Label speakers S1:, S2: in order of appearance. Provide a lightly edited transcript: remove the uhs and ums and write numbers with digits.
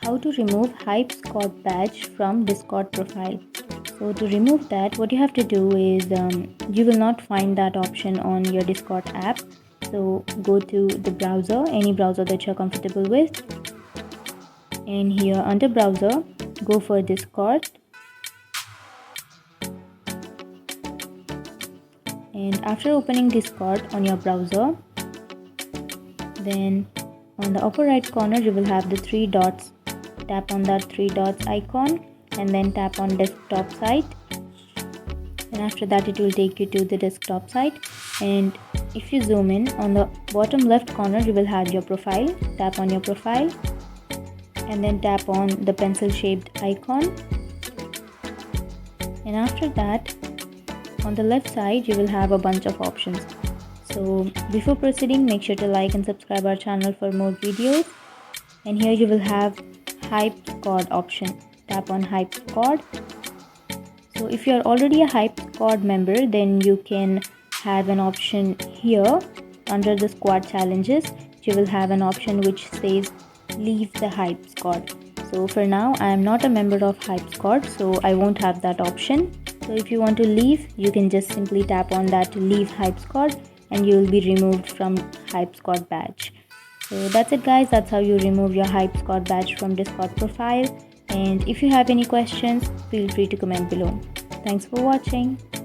S1: How to remove Hypesquad badge from Discord profile. So to remove that, what you have to do is you will not find that option on your Discord app. So go to the browser, any browser that you're comfortable with, and here under browser, go for Discord, and after opening Discord on your browser, then on the upper right corner you will have the three dots. Tap on that three dots icon and then tap on desktop site, and after that it will take you to the desktop site. And if you zoom in, on the bottom left corner you will have your profile. Tap on your profile and then tap on the pencil shaped icon, and after that on the left side you will have a bunch of options. So before proceeding, make sure to like and subscribe our channel for more videos. And here you will have Hypesquad option. Tap on Hypesquad. So if you are already a Hypesquad member, then you can have an option here under the squad challenges. You will have an option which says leave the Hypesquad. So for now I am not a member of Hypesquad, so I won't have that option. So if you want to leave, you can just simply tap on that leave Hypesquad and you will be removed from Hypesquad badge. So that's it guys, that's how you remove your Hypesquad badge from Discord profile. And if you have any questions, feel free to comment below. Thanks for watching.